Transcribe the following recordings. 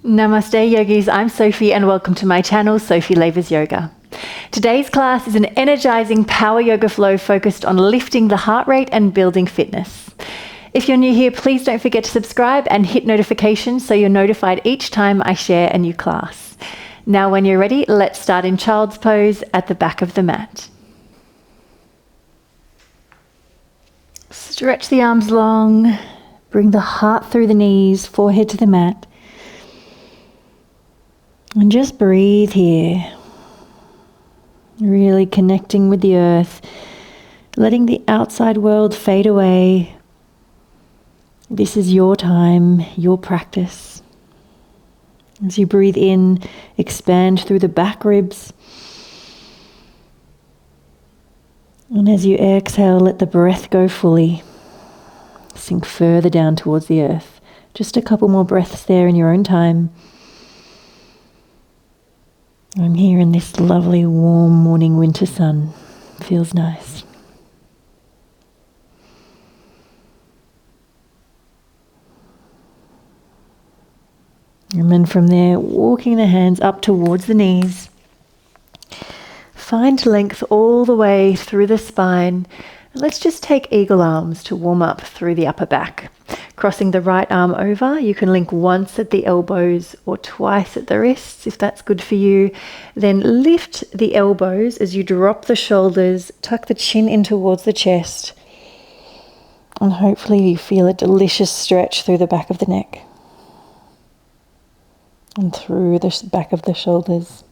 Namaste yogis, I'm Sophie and welcome to my channel, Sophie Lavers Yoga. Today's class is an energizing power yoga flow focused on lifting the heart rate and building fitness. If you're new here, please don't forget to subscribe and hit notifications so you're notified each time I share a new class. Now when you're ready, let's start in child's pose at the back of the mat. Stretch the arms long, bring the heart through the knees, forehead to the mat. And just breathe here, really connecting with the earth, letting the outside world fade away. This is your time, your practice. As you breathe in, expand through the back ribs. And as you exhale, let the breath go fully. Sink further down towards the earth. Just a couple more breaths there in your own time. I'm here in this lovely warm morning winter sun. Feels nice. And then from there, walking the hands up towards the knees. Find length all the way through the spine. And let's just take eagle arms to warm up through the upper back. Crossing the right arm over, you can link once at the elbows or twice at the wrists if that's good for you. Then lift the elbows as you drop the shoulders, tuck the chin in towards the chest. And hopefully you feel a delicious stretch through the back of the neck. And through the back of the shoulders.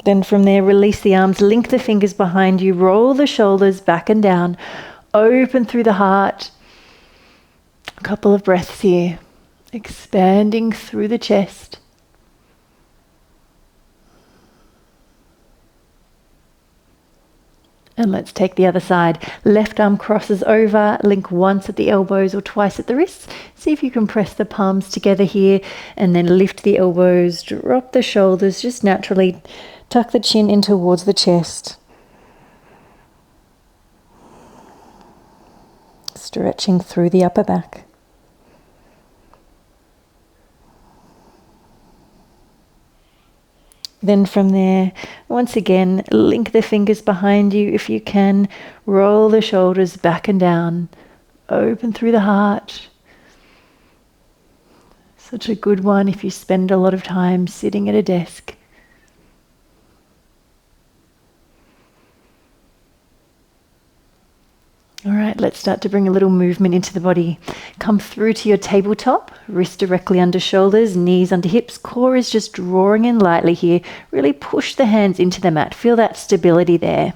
Then from there, release the arms, link the fingers behind you, roll the shoulders back and down, open through the heart. A couple of breaths here, expanding through the chest. And let's take the other side. Left arm crosses over, link once at the elbows or twice at the wrists. See if you can press the palms together here and then lift the elbows, drop the shoulders just naturally. Tuck the chin in towards the chest. Stretching through the upper back. Then from there, once again, link the fingers behind you if you can. Roll the shoulders back and down. Open through the heart. Such a good one if you spend a lot of time sitting at a desk. All right, let's start to bring a little movement into the body. Come through to your tabletop, wrist directly under shoulders, knees under hips. Core is just drawing in lightly here. Really push the hands into the mat. Feel that stability there.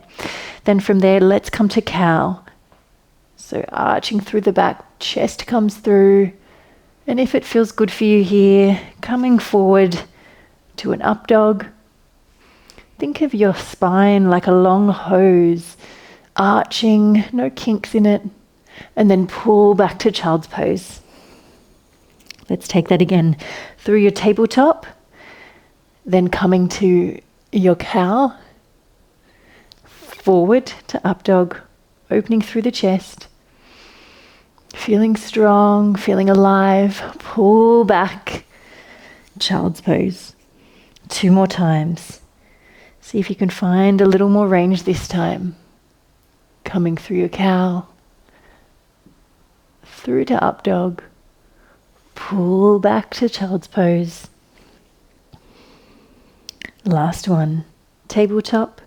Then from there, let's come to cow. So arching through the back, chest comes through. And if it feels good for you here, coming forward to an up dog. Think of your spine like a long hose. Arching, no kinks in it, and then pull back to child's pose. Let's take that again. Through your tabletop, then coming to your cow, forward to up dog, opening through the chest, feeling strong, feeling alive, pull back, child's pose. 2 more times. See if you can find a little more range this time. Coming through your cow, through to up dog, pull back to child's pose. Last one, tabletop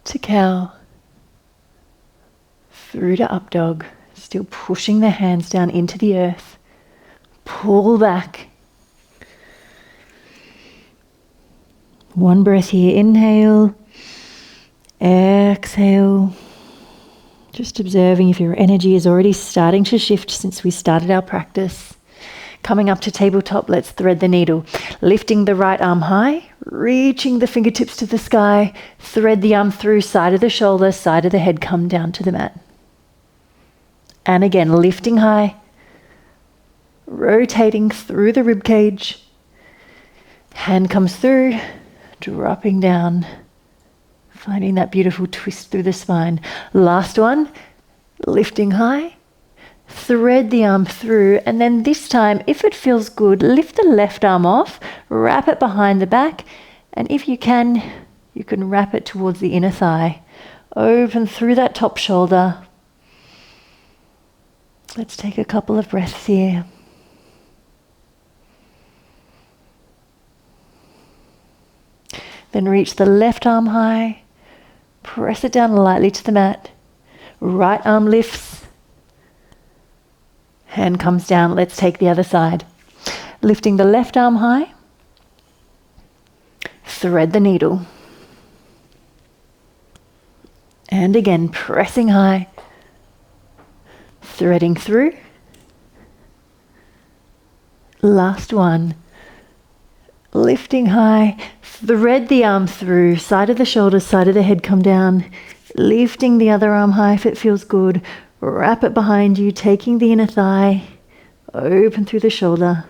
to cow, through to up dog, still pushing the hands down into the earth, pull back. One breath here, inhale. Exhale, just observing if your energy is already starting to shift since we started our practice. Coming up to tabletop, let's thread the needle. Lifting the right arm high, reaching the fingertips to the sky, thread the arm through, side of the shoulder, side of the head, come down to the mat. And again, lifting high, rotating through the rib cage. Hand comes through, dropping down. Finding that beautiful twist through the spine. Last one, Lifting high, thread the arm through, and then this time, if it feels good, lift the left arm off, wrap it behind the back, and if you can wrap it towards the inner thigh. Open through that top shoulder. Let's take a couple of breaths here. Then reach the left arm high, press it down lightly to the mat. Right arm lifts, hand comes down. Let's take the other side. Lifting the left arm high, thread the needle. And again, pressing high, threading through. Last one. Lifting high, thread the arm through, side of the shoulders, side of the head come down. Lifting the other arm high if it feels good. Wrap it behind you, taking the inner thigh, open through the shoulder.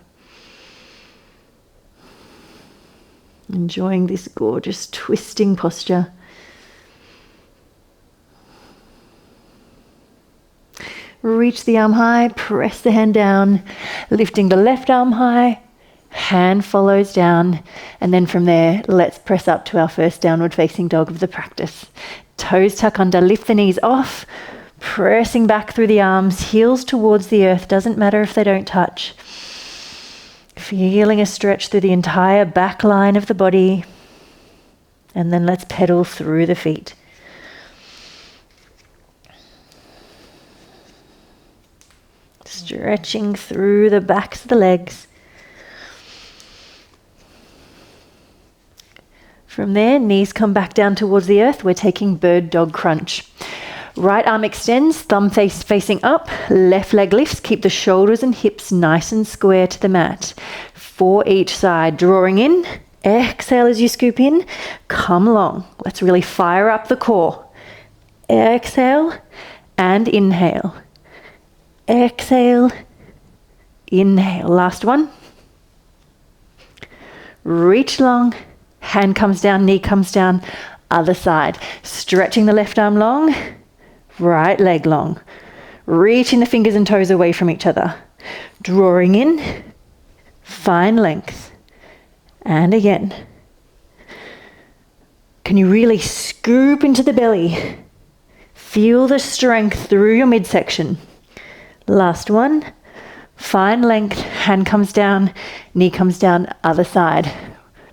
Enjoying this gorgeous twisting posture. Reach the arm high, press the hand down, lifting the left arm high, hand follows down, and then from there, let's press up to our first downward facing dog of the practice. Toes tuck under, lift the knees off, pressing back through the arms, heels towards the earth, doesn't matter if they don't touch. Feeling a stretch through the entire back line of the body, and then let's pedal through the feet. Stretching through the backs of the legs. From there, knees come back down towards the earth. We're taking bird dog crunch. Right arm extends, thumb facing up, left leg lifts. Keep the shoulders and hips nice and square to the mat. For each side, drawing in. Exhale as you scoop in. Come long. Let's really fire up the core. Exhale and inhale. Exhale, inhale. Last one. Reach long. Hand comes down, knee comes down. Other side. Stretching the left arm long. Right leg long. Reaching the fingers and toes away from each other. Drawing in. Find length. And again. Can you really scoop into the belly? Feel the strength through your midsection. Last one. Find length. Hand comes down. Knee comes down. Other side.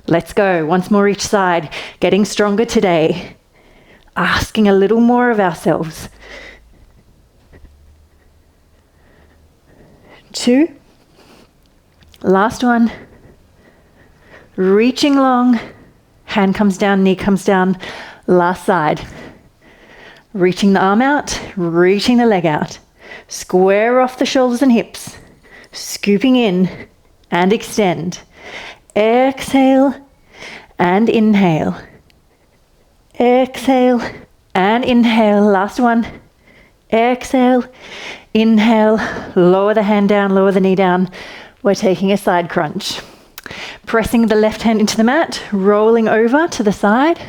Let's go. Once more each side. Getting stronger today. Asking a little more of ourselves. 2. Last one. Reaching long. Hand comes down, knee comes down. Last side. Reaching the arm out, reaching the leg out. Square off the shoulders and hips. Scooping in and extend. Exhale and inhale. Exhale and inhale. Last one. Exhale, inhale, lower the hand down, lower the knee down. We're taking a side crunch. Pressing the left hand into the mat, rolling over to the side.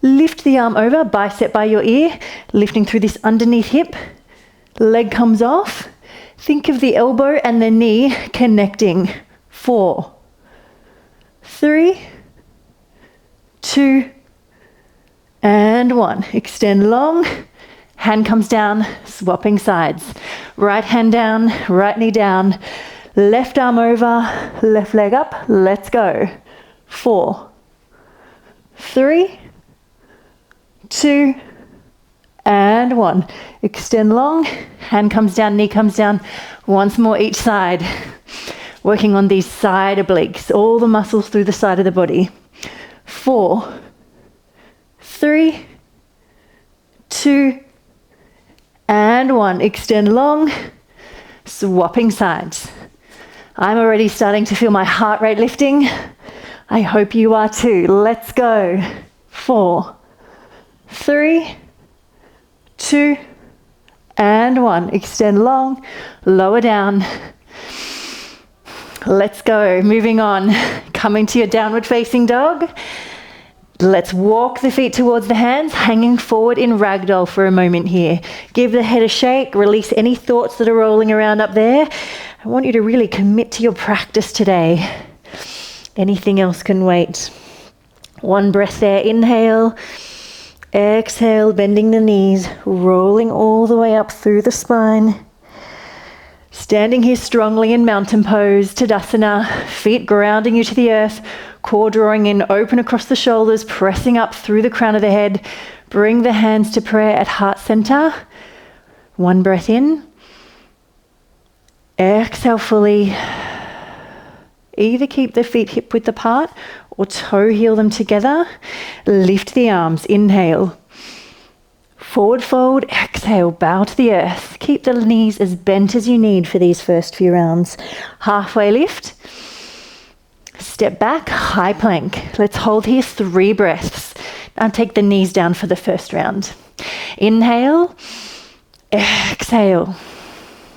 Lift the arm over, bicep by your ear, lifting through this underneath hip. Leg comes off. Think of the elbow and the knee connecting. 4, 3, 2, and 1. Extend long. Hand comes down, swapping sides. Right hand down, right knee down. Left arm over, left leg up. Let's go. 4, 3, 2, and 1. Extend long. Hand comes down, knee comes down. Once more each side. Working on these side obliques, all the muscles through the side of the body. 4, 3, 2, and 1. Extend long. Swapping sides. I'm already starting to feel my heart rate lifting. I hope you are too. Let's go. 4, 3, 2, and 1. Extend long. Lower down. Let's go. Moving on. Coming to your downward facing dog. Let's walk the feet towards the hands, hanging forward in ragdoll for a moment here. Give the head a shake, release any thoughts that are rolling around up there. I want you to really commit to your practice today. Anything else can wait. One breath there, inhale, exhale, bending the knees, rolling all the way up through the spine. Standing here strongly in mountain pose, Tadasana, feet grounding you to the earth, core drawing in, open across the shoulders, pressing up through the crown of the head. Bring the hands to prayer at heart center. One breath in. Exhale fully. Either keep the feet hip width apart or toe heel them together. Lift the arms, inhale. Forward fold, exhale, bow to the earth. Keep the knees as bent as you need for these first few rounds. Halfway lift. Step back, high plank. Let's hold here 3 breaths. Now take the knees down for the first round. Inhale, exhale.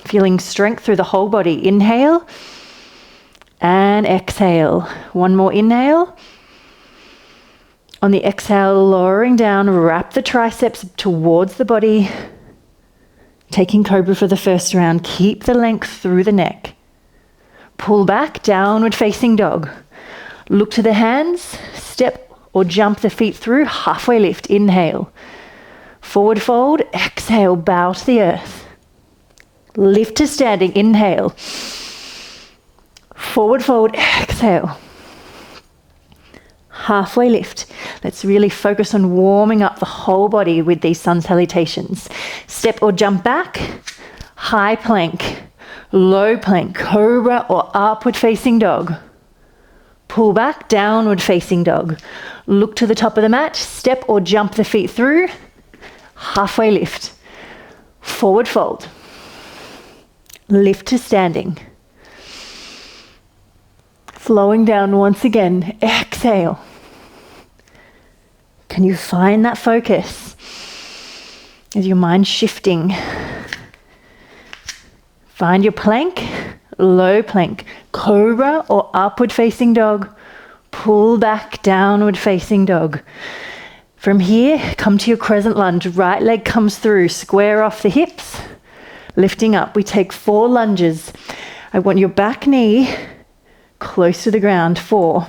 Feeling strength through the whole body. Inhale and exhale. One more inhale. On the exhale, lowering down, wrap the triceps towards the body. Taking cobra for the first round. Keep the length through the neck. Pull back, downward facing dog. Look to the hands, step or jump the feet through, halfway lift, inhale. Forward fold, exhale, bow to the earth. Lift to standing, inhale. Forward fold, exhale. Halfway lift. Let's really focus on warming up the whole body with these sun salutations. Step or jump back, high plank, low plank, cobra or upward facing dog. Pull back, downward facing dog. Look to the top of the mat, step or jump the feet through, halfway lift. Forward fold. Lift to standing. Flowing down once again, exhale. Can you find that focus? Is your mind shifting? Find your plank, low plank, cobra or upward facing dog. Pull back, downward facing dog. From here, come to your crescent lunge. Right leg comes through, square off the hips. Lifting up, we take 4 lunges. I want your back knee close to the ground. 4,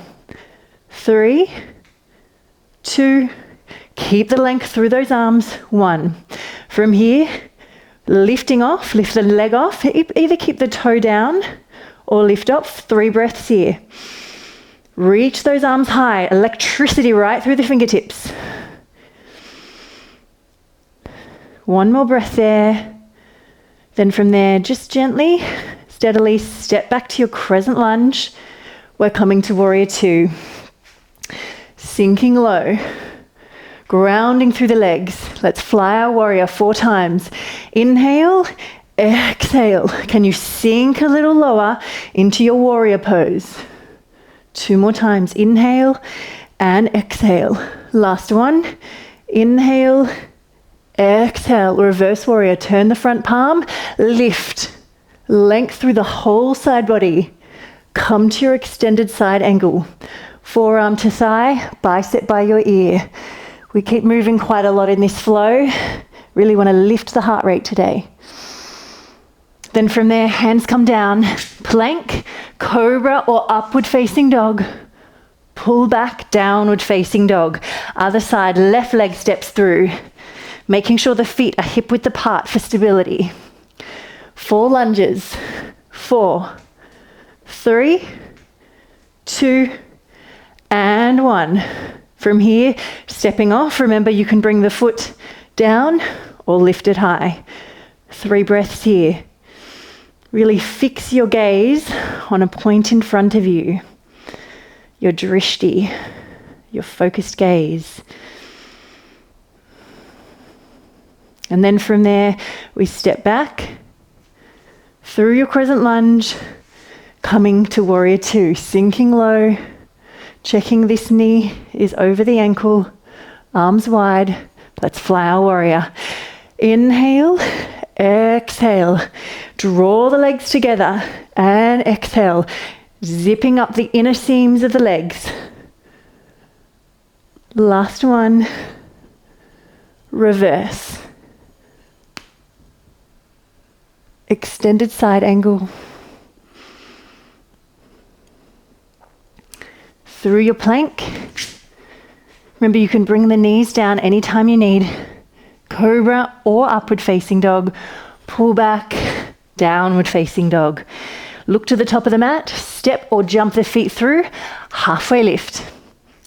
3, 2, keep the length through those arms. 1. From here, lifting off, lift the leg off. Either keep the toe down or lift up. 3 breaths here. Reach those arms high. Electricity right through the fingertips. 1 more breath there. Then from there, just gently, steadily step back to your crescent lunge. We're coming to warrior 2. Sinking low. Grounding through the legs. Let's fly our warrior 4 times. Inhale, exhale. Can you sink a little lower into your warrior pose? 2 more times. Inhale and exhale. Last one. Inhale, exhale. Reverse warrior. Turn the front palm. Lift. Length through the whole side body. Come to your extended side angle. Forearm to thigh, bicep by your ear. We keep moving quite a lot in this flow. Really want to lift the heart rate today. Then from there, hands come down. Plank, cobra or upward facing dog. Pull back, downward facing dog. Other side, left leg steps through. Making sure the feet are hip width apart for stability. 4 lunges. 4, 3, 2, and 1. From here, stepping off, remember you can bring the foot down or lift it high. 3 breaths here. Really fix your gaze on a point in front of you. Your drishti, your focused gaze. And then from there, we step back through your crescent lunge, coming to warrior 2, sinking low, checking this knee is over the ankle, arms wide. Let's fly our warrior. Inhale, exhale. Draw the legs together and exhale, zipping up the inner seams of the legs. Last one. Reverse. Extended side angle. Through your plank. Remember, you can bring the knees down anytime you need. Cobra or upward facing dog. Pull back, downward facing dog. Look to the top of the mat, step or jump the feet through, halfway lift.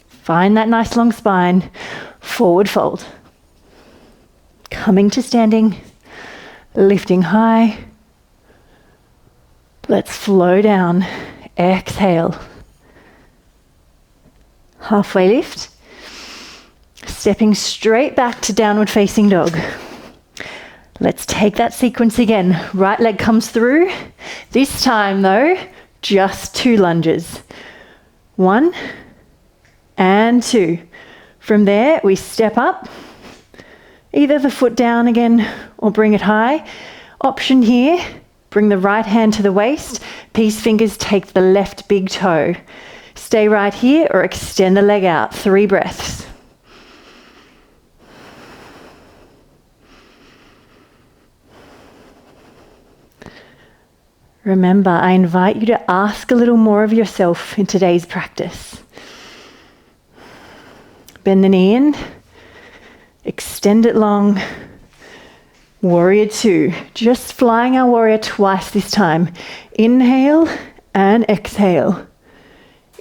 Find that nice long spine, forward fold. Coming to standing, lifting high. Let's flow down, exhale. Halfway lift. Stepping straight back to downward facing dog. Let's take that sequence again. Right leg comes through. This time though, just 2 lunges. 1 and 2. From there, we step up. Either the foot down again or bring it high. Option here, bring the right hand to the waist. Peace fingers take the left big toe. Stay right here or extend the leg out. 3 breaths. Remember, I invite you to ask a little more of yourself in today's practice. Bend the knee in, extend it long. Warrior 2, just flying our warrior twice this time. Inhale and exhale.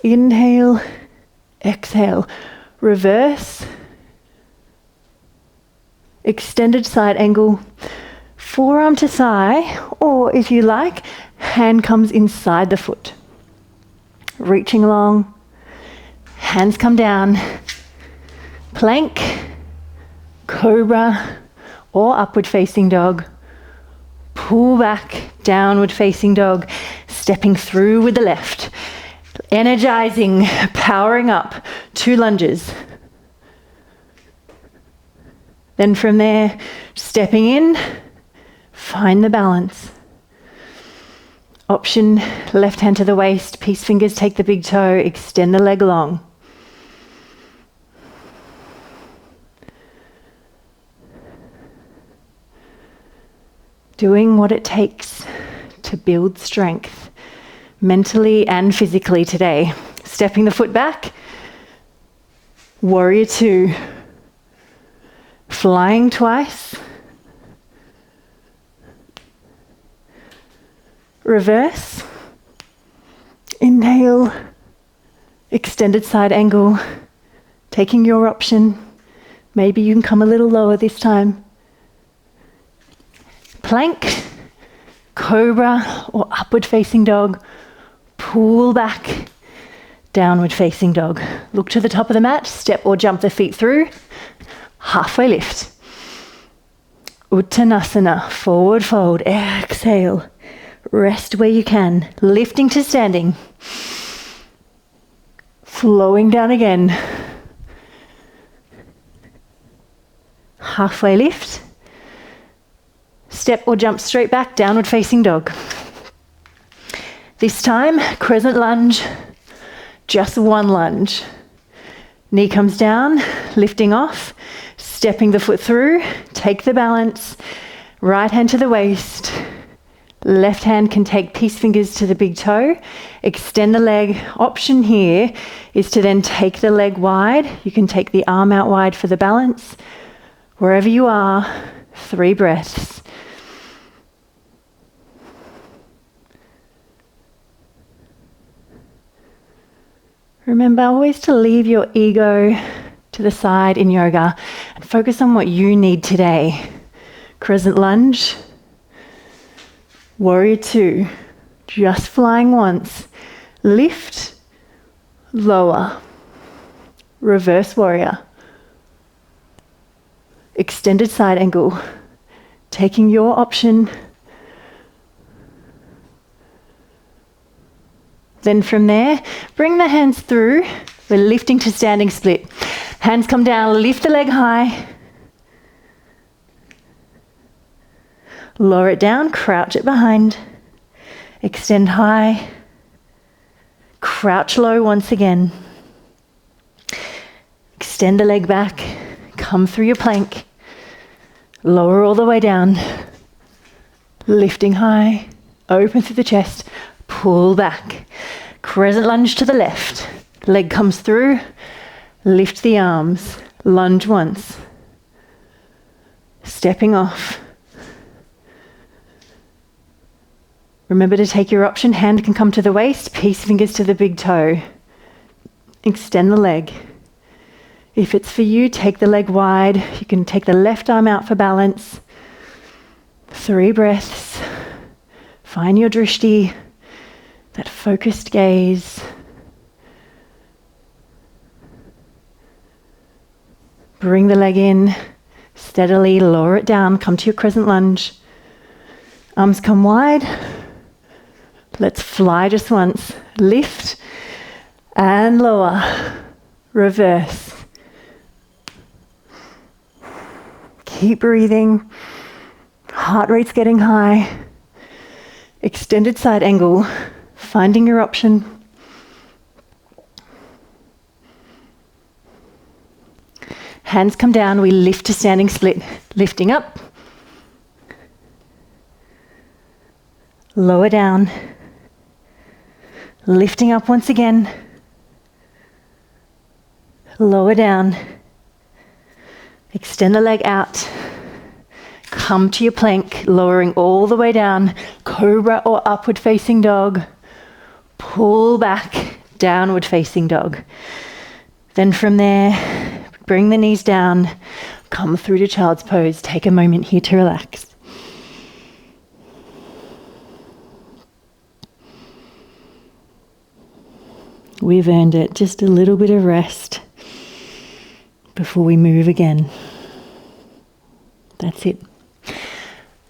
Inhale, exhale. Reverse. Extended side angle. Forearm to thigh, or if you like, hand comes inside the foot. Reaching along, hands come down. Plank, cobra, or upward facing dog. Pull back, downward facing dog. Stepping through with the left. Energizing, powering up, 2 lunges. Then from there, stepping in, find the balance. Option, left hand to the waist, peace fingers take the big toe, extend the leg long. Doing what it takes to build strength, mentally and physically today. Stepping the foot back, warrior 2. Flying twice. Reverse. Inhale. Extended side angle. Taking your option. Maybe you can come a little lower this time. Plank, cobra, or upward facing dog. Pull back, downward facing dog. Look to the top of the mat, step or jump the feet through. Halfway lift. Uttanasana, forward fold, exhale. Rest where you can, lifting to standing. Flowing down again. Halfway lift. Step or jump straight back, downward facing dog. This time, crescent lunge, just 1 lunge. Knee comes down, lifting off, stepping the foot through, take the balance, right hand to the waist, left hand can take peace fingers to the big toe, extend the leg. Option here is to then take the leg wide. You can take the arm out wide for the balance. Wherever you are, 3 breaths. Remember always to leave your ego to the side in yoga and focus on what you need today. Crescent lunge, warrior 2, just flying once. Lift, lower, reverse warrior. Extended side angle, taking your option. Then from there, bring the hands through. We're lifting to standing split. Hands come down, lift the leg high. Lower it down, crouch it behind. Extend high. Crouch low once again. Extend the leg back, come through your plank, lower all the way down, lifting high, open through the chest, pull back. Crescent lunge to the left, leg comes through, lift the arms, lunge once, stepping off. Remember to take your option, hand can come to the waist, peace fingers to the big toe. Extend the leg. If it's for you, take the leg wide. You can take the left arm out for balance. 3 breaths. Find your drishti, that focused gaze. Bring the leg in, steadily lower it down, come to your crescent lunge. Arms come wide. Let's fly just once. Lift and lower. Reverse. Keep breathing. Heart rate's getting high. Extended side angle. Finding your option. Hands come down. We lift to standing split. Lifting up. Lower down. Lifting up once again. Lower down. Extend the leg out. Come to your plank, lowering all the way down. Cobra or upward facing dog. Pull back, downward facing dog. Then from there, bring the knees down. Come through to child's pose. Take a moment here to relax. We've earned it. Just a little bit of rest before we move again. That's it.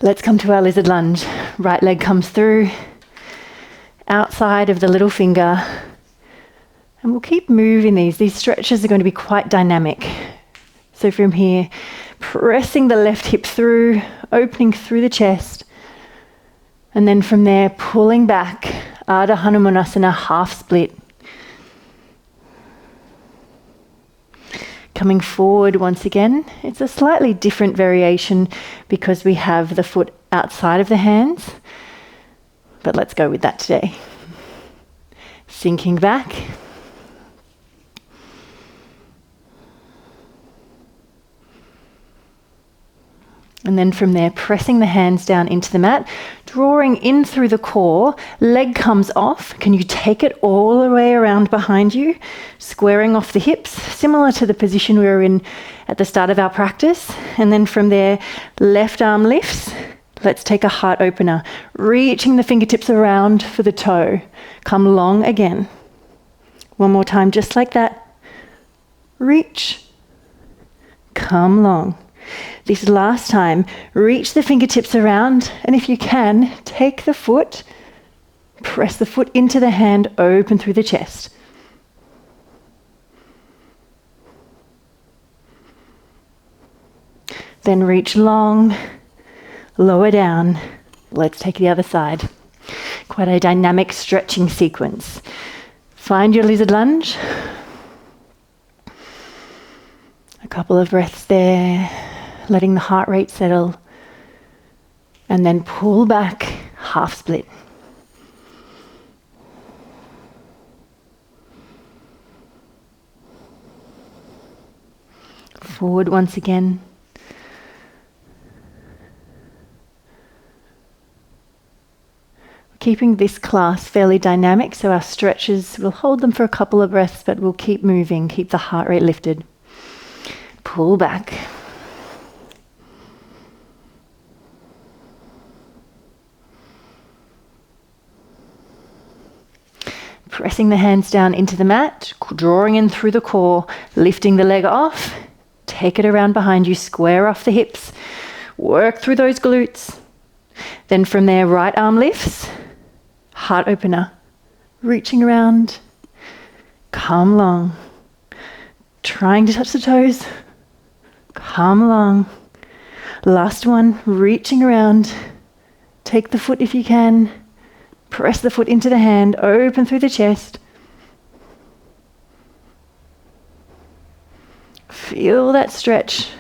Let's come to our lizard lunge. Right leg comes through, outside of the little finger. And we'll keep moving these. These stretches are going to be quite dynamic. So from here, pressing the left hip through, opening through the chest. And then from there, pulling back, Ardha Hanumanasana, half split. Coming forward once again. It's a slightly different variation because we have the foot outside of the hands. But let's go with that today. Sinking back. And then from there, pressing the hands down into the mat, drawing in through the core, leg comes off. Can you take it all the way around behind you, squaring off the hips, similar to the position we were in at the start of our practice. And then from there, left arm lifts. Let's take a heart opener, reaching the fingertips around for the toe. Come long again. One more time, just like that. Reach. Come long. This last time, reach the fingertips around, and if you can, take the foot, press the foot into the hand, open through the chest. Then reach long, lower down. Let's take the other side. Quite a dynamic stretching sequence. Find your lizard lunge. A couple of breaths there. Letting the heart rate settle, and then pull back, half split. Forward once again. Keeping this class fairly dynamic, so our stretches, we'll hold them for a couple of breaths, but we'll keep moving, keep the heart rate lifted. Pull back. Pressing the hands down into the mat, drawing in through the core, lifting the leg off, take it around behind you, square off the hips, work through those glutes. Then from there, right arm lifts, heart opener, reaching around, come long, trying to touch the toes, come long. Last one, reaching around, take the foot if you can, press the foot into the hand, open through the chest. Feel that stretch.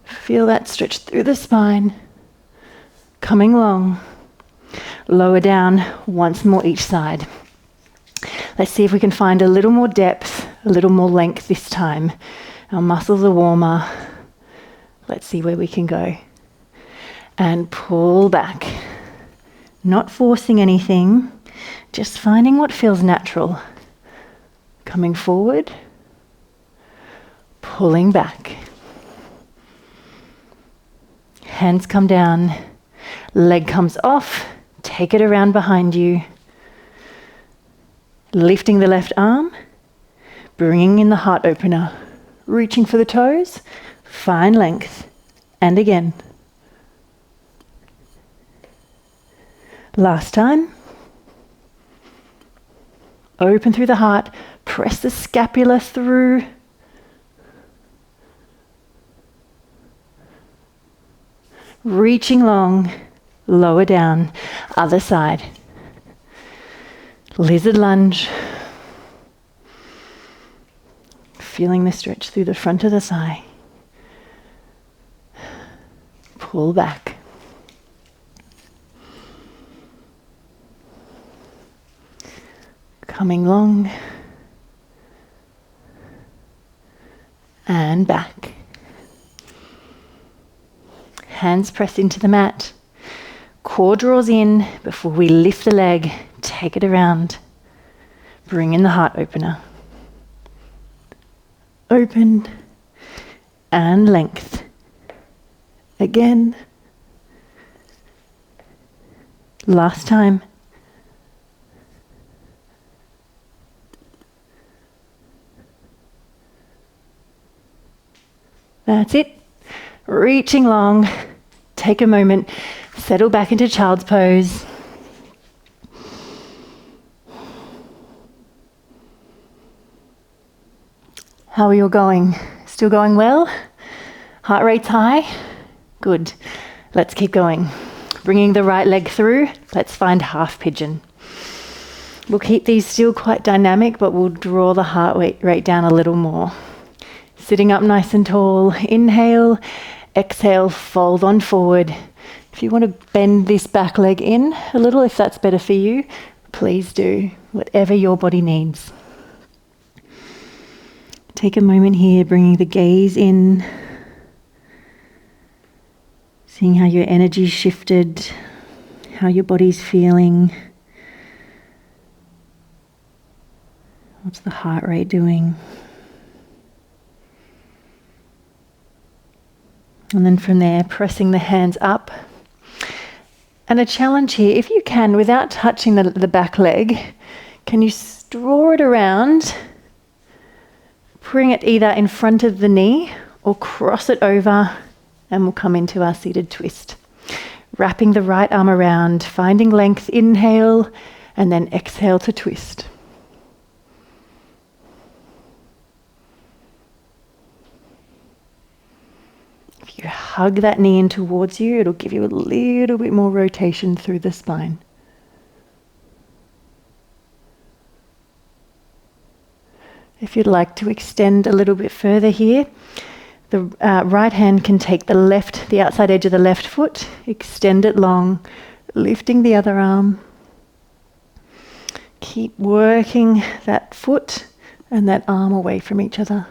Feel that stretch through the spine. Coming long. Lower down once more each side. Let's see if we can find a little more depth, a little more length this time. Our muscles are warmer. Let's see where we can go. And pull back. Not forcing anything, just finding what feels natural. Coming forward. Pulling back. Hands come down. Leg comes off. Take it around behind you. Lifting the left arm. Bringing in the heart opener. Reaching for the toes. Find length. And again. Last time. Open through the heart. Press the scapula through. Reaching long. Lower down. Other side. Lizard lunge. Feeling the stretch through the front of the thigh. Pull back. Coming long. And back. Hands press into the mat. Core draws in before we lift the leg. Take it around. Bring in the heart opener. Open. And length. Again. Last time. That's it. Reaching long. Take a moment. Settle back into child's pose. How are you going? Still going well? Heart rate's high? Good. Let's keep going. Bringing the right leg through. Let's find half pigeon. We'll keep these still quite dynamic, but we'll draw the heart rate down a little more. Sitting up nice and tall. Inhale. Exhale. Fold on forward. If you want to bend this back leg in a little, if that's better for you, please do. Whatever your body needs. Take a moment here, bringing the gaze in. Seeing how your energy's shifted, how your body's feeling. What's the heart rate doing? And then from there, pressing the hands up. And a challenge here, if you can, without touching the back leg, can you draw it around, bring it either in front of the knee or cross it over, and we'll come into our seated twist. Wrapping the right arm around, finding length, inhale, and then exhale to twist. If you hug that knee in towards you, it'll give you a little bit more rotation through the spine. If you'd like to extend a little bit further here, the right hand can take the outside edge of the left foot, extend it long, lifting the other arm. Keep working that foot and that arm away from each other.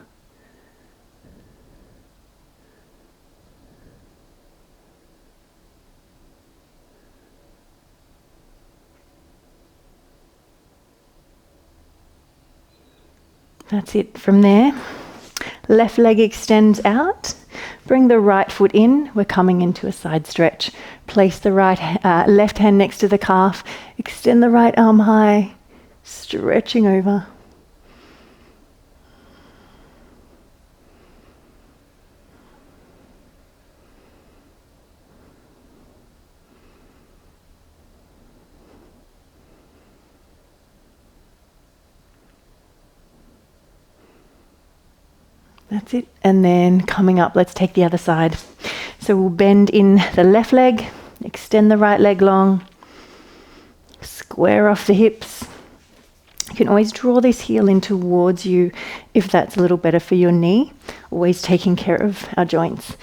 That's it. From there, left leg extends out. Bring the right foot in. We're coming into a side stretch. Place the left hand next to the calf. Extend the right arm high. Stretching over. That's it. And then coming up, let's take the other side. So we'll bend in the left leg, extend the right leg long, square off the hips. You can always draw this heel in towards you if that's a little better for your knee. always taking care of our joints.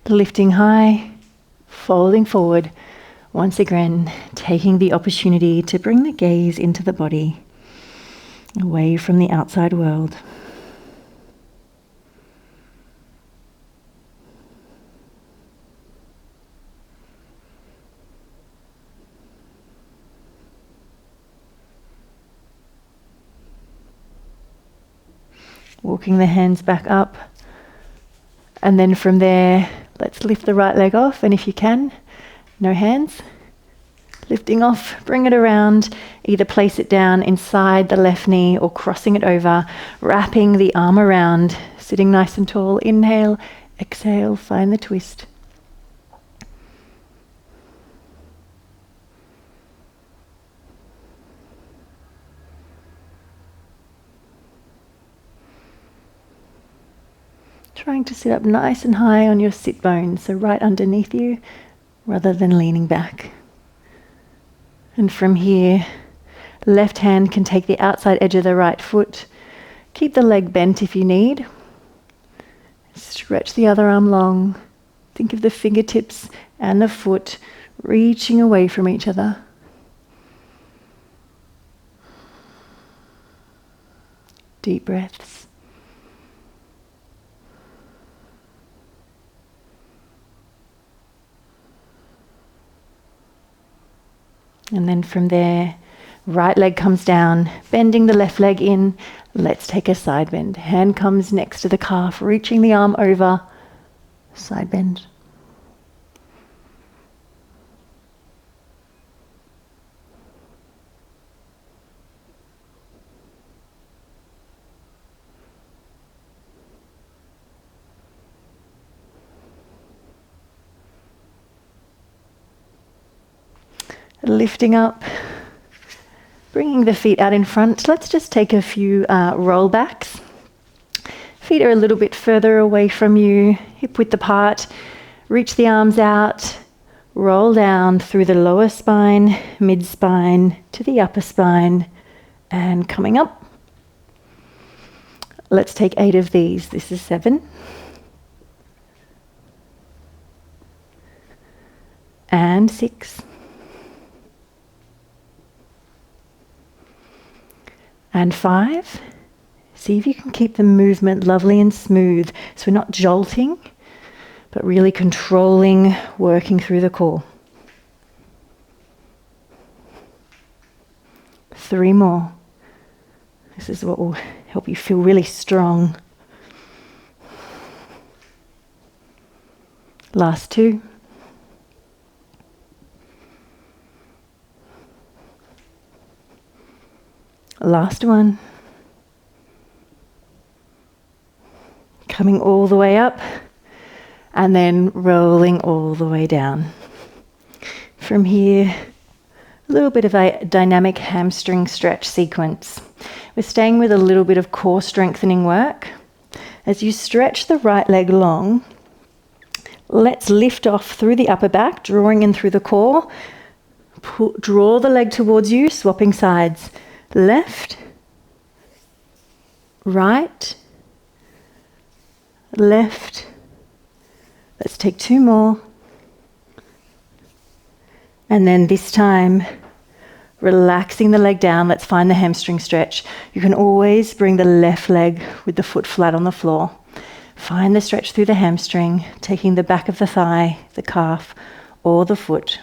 Lifting high, folding forward. Once again, taking the opportunity to bring the gaze into the body, away from the outside world. Walking the hands back up, and then from there, let's lift the right leg off, and if you can, no hands. Lifting off, bring it around, either place it down inside the left knee or crossing it over, wrapping the arm around, sitting nice and tall. Inhale, exhale, find the twist. Trying to sit up nice and high on your sit bones, so right underneath you, rather than leaning back. And from here, left hand can take the outside edge of the right foot. Keep the leg bent if you need. Stretch the other arm long. Think of the fingertips and the foot reaching away from each other. Deep breaths. And then from there, right leg comes down, bending the left leg in. Let's take a side bend. Hand comes next to the calf, reaching the arm over. Side bend. Lifting up, bringing the feet out in front. Let's just take a few roll backs. Feet are a little bit further away from you, hip width apart. Reach the arms out, roll down through the lower spine, mid spine to the upper spine, and coming up. Let's take 8 of these. This is 7. And 6. And 5. See if you can keep the movement lovely and smooth, so we're not jolting, but really controlling, working through the core. 3 more. This is what will help you feel really strong. Last 2. Last 1. Coming all the way up and then rolling all the way down. From here, a little bit of a dynamic hamstring stretch sequence. We're staying with a little bit of core strengthening work. As you stretch the right leg long, let's lift off through the upper back, drawing in through the core. Draw the leg towards you, swapping sides. Left, right, left. Let's take 2 more. And then this time, relaxing the leg down. Let's find the hamstring stretch. You can always bring the left leg with the foot flat on the floor. Find the stretch through the hamstring, taking the back of the thigh, the calf, or the foot.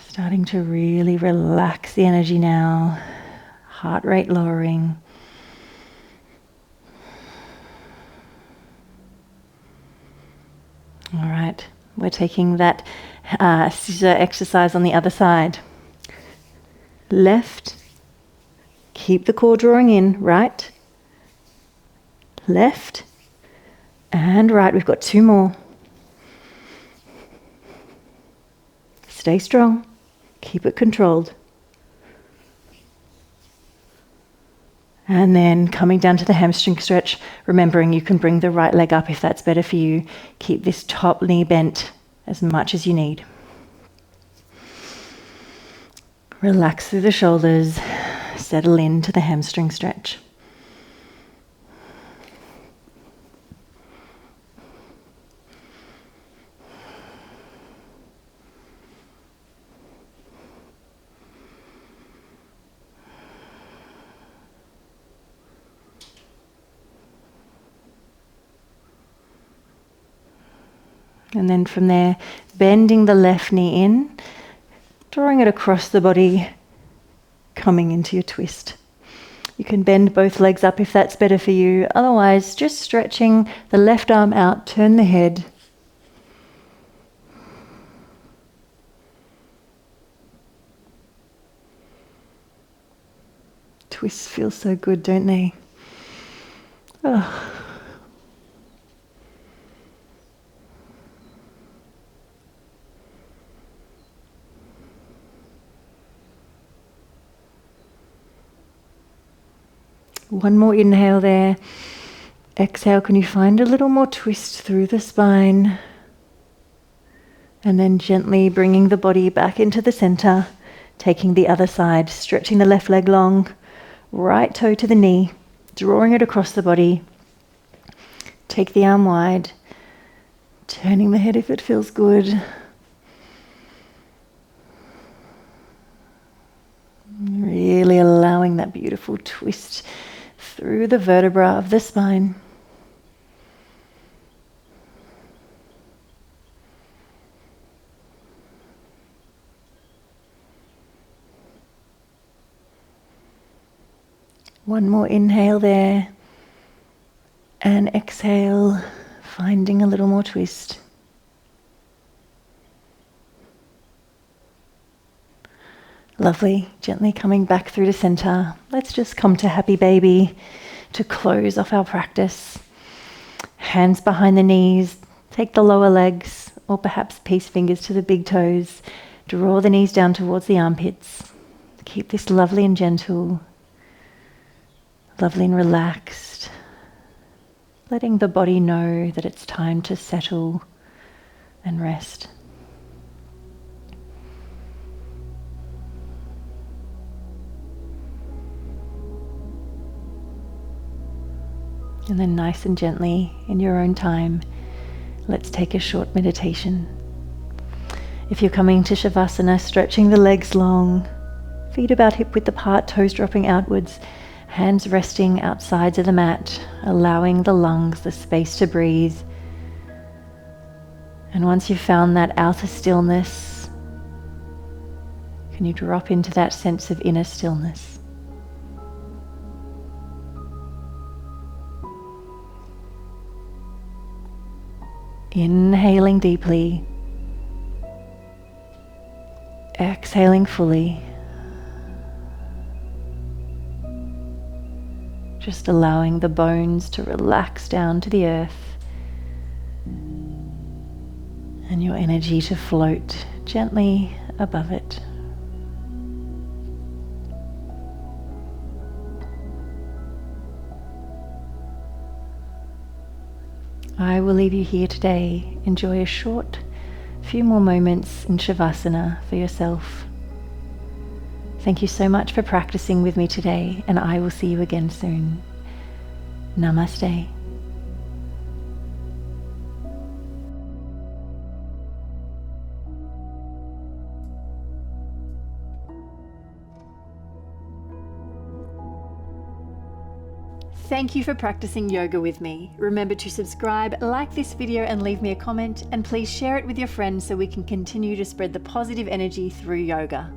Starting to really relax the energy now, heart rate lowering. All right, we're taking that scissor exercise on the other side. Left, keep the core drawing in, right, left, and right. We've got 2 more. Stay strong. Keep it controlled. And then coming down to the hamstring stretch, remembering you can bring the right leg up if that's better for you. Keep this top knee bent as much as you need. Relax through the shoulders, settle into the hamstring stretch. And then from there, bending the left knee in, drawing it across the body, coming into your twist. You can bend both legs up if that's better for you. Otherwise, just stretching the left arm out, turn the head. Twists feel so good, don't they? Oh. One more inhale there. Exhale, can you find a little more twist through the spine? And then gently bringing the body back into the center, taking the other side, stretching the left leg long, right toe to the knee, drawing it across the body. Take the arm wide, turning the head if it feels good. Really allowing that beautiful twist through the vertebra of the spine. One more inhale there, and exhale, finding a little more twist. Lovely, gently coming back through to center. Let's just come to happy baby to close off our practice. Hands behind the knees, take the lower legs, or perhaps peace fingers to the big toes. Draw the knees down towards the armpits. Keep this lovely and gentle, lovely and relaxed. Letting the body know that it's time to settle and rest. And then nice and gently, in your own time, let's take a short meditation. If you're coming to Savasana, stretching the legs long, feet about hip width apart, toes dropping outwards, hands resting outsides of the mat, allowing the lungs the space to breathe. And once you've found that outer stillness, can you drop into that sense of inner stillness? Inhaling deeply, exhaling fully, just allowing the bones to relax down to the earth and your energy to float gently above it. I will leave you here today. Enjoy a few more moments in Shavasana for yourself. Thank you so much for practicing with me today, and I will see you again soon. Namaste. Thank you for practicing yoga with me. Remember to subscribe, like this video and leave me a comment, and please share it with your friends so we can continue to spread the positive energy through yoga.